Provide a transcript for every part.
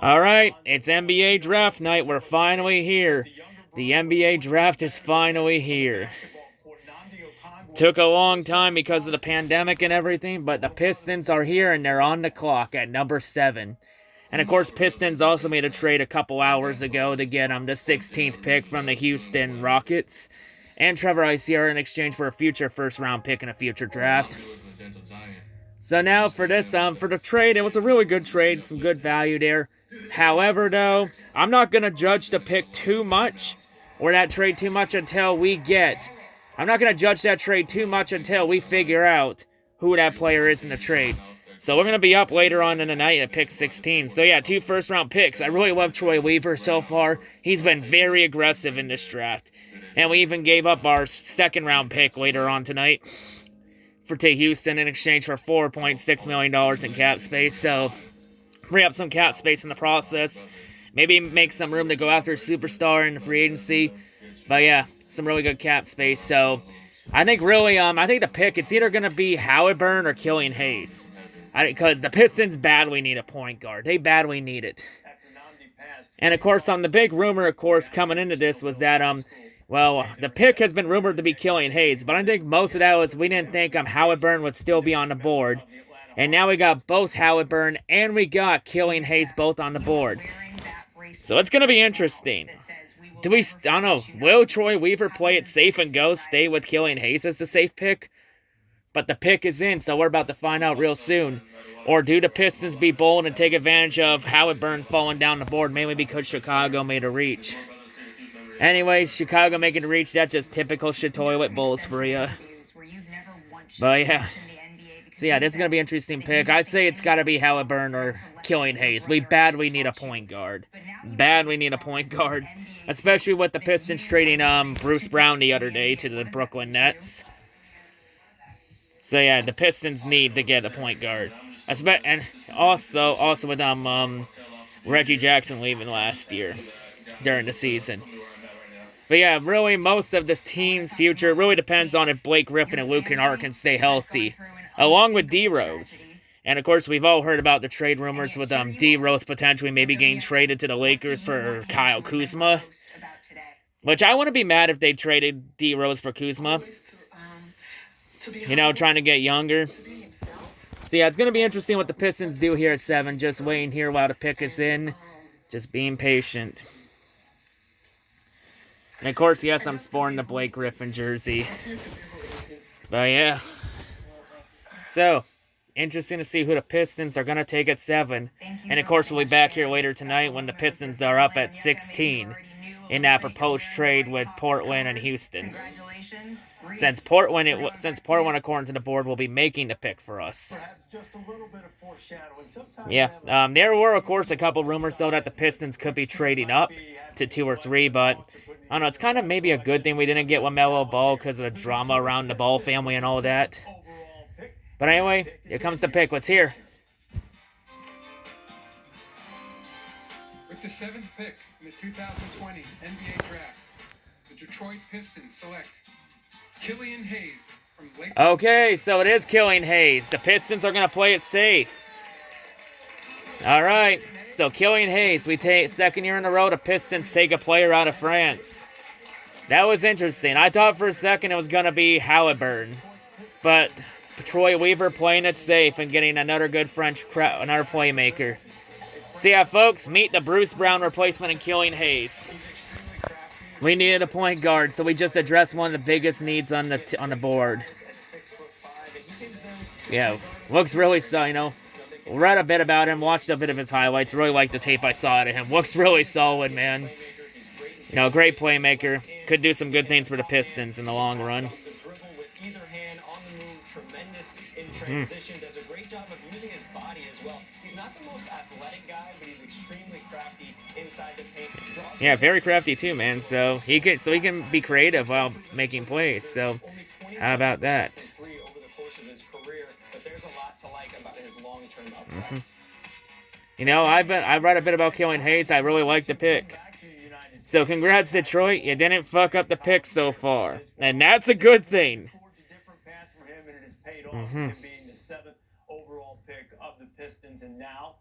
Alright, it's NBA Draft night. We're finally here. The NBA Draft is finally here. Took a long time because of the pandemic and everything, but the Pistons are here and they're on the clock at number 7. And of course, Pistons also made a trade a couple hours ago to get the 16th pick from the Houston Rockets and Trevor Isier in exchange for a future first-round pick in a future draft. So now for this, for the trade, it was a really good trade, some good value there. However, though, I'm not going to judge the pick too much, or that trade too much until we I'm not going to judge that trade too much until we figure out who that player is in the trade. So we're going to be up later on in the night at pick 16. So yeah, 2 first-round picks. I really love Troy Weaver so far. He's been very aggressive in this draft. And we even gave up our 2nd-round pick later on tonight to Houston in exchange for $4.6 million in cap space. So free up some cap space in the process. Maybe make some room to go after a superstar in the free agency. But yeah, some really good cap space. So I think really, I think the pick, it's either going to be Halliburton or Killian Hayes. Because the Pistons badly need a point guard. They badly need it. And of course, the big rumor, of course, coming into this was that, well, the pick has been rumored to be Killian Hayes, but I think most of that was we didn't think Halliburton would still be on the board. And now we got both Halliburton and we got Killian Hayes both on the board. So it's going to be interesting. I don't know, will Troy Weaver play it safe and stay with Killian Hayes as the safe pick? But the pick is in, so we're about to find out real soon. Or do the Pistons be bold and take advantage of Halliburton falling down the board, mainly because Chicago made a reach? Anyways, Chicago making a reach, that's just typical shit-toilet Bulls for you. But yeah. So yeah, this is going to be an interesting pick. I'd say it's got to be Halliburton or Killian Hayes. We badly need a point guard. Badly need a point guard. Especially with the Pistons trading Bruce Brown the other day to the Brooklyn Nets. So yeah, the Pistons need to get a point guard. And also with Reggie Jackson leaving last year during the season. But yeah, really, most of the team's future really depends on if Blake Griffin and Luke Kennard can stay healthy, along with D-Rose. And of course, we've all heard about the trade rumors with D-Rose potentially maybe getting traded to the Lakers for Kyle Kuzma. Which I wouldn't be mad if they traded D-Rose for Kuzma. You know, trying to get younger. So yeah, it's going to be interesting what the Pistons do here at 7. Just waiting here while the pick is in. Just being patient. And of course, yes, I'm sporting the Blake Griffin jersey. But yeah. So, interesting to see who the Pistons are going to take at 7. And of course, we'll be back here later tonight when the Pistons are up at 16 in that proposed trade with Portland and Houston. Since Portland, according to the board, will be making the pick for us. Yeah, there were, of course, a couple rumors, though, that the Pistons could be trading up to 2 or 3, but I don't know, it's kind of maybe a good thing we didn't get LaMelo Ball because of the drama around the Ball family and all that. But anyway, here comes the pick. Let's hear. With the 7th pick in the 2020 NBA Draft, the Detroit Pistons select Killian Hayes from Lake. Okay, so it is Killian Hayes. The Pistons are going to play it safe. All right, so Killian Hayes, we take 2nd year in a row, the Pistons take a player out of France. That was interesting. I thought for a second it was going to be Halliburton. But Troy Weaver playing it safe and getting another good another playmaker. So yeah, folks, meet the Bruce Brown replacement in Killian Hayes. We needed a point guard, so we just addressed one of the biggest needs on the board. Yeah, looks really read a bit about him, watched a bit of his highlights, really liked the tape I saw out of him. Looks really solid, man. Great playmaker. Could do some good things for the Pistons in the long run. Does a great job of using his body as well. He's not the most athletic guy, but he's extremely crafty inside the paint. Yeah, very crafty too, man. So he can be creative while making plays. So how about that? I've read a bit about Killian Hayes. I really like the pick. So congrats, Detroit. You didn't fuck up the pick so far, and that's a good thing. Being the 7th overall pick of the Pistons, and now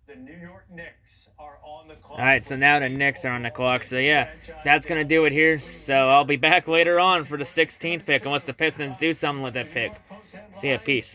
The New York Knicks are on the clock. Alright, so now the Knicks are on the clock. So yeah, that's going to do it here. So I'll be back later on for the 16th pick unless the Pistons do something with that pick. See ya, peace.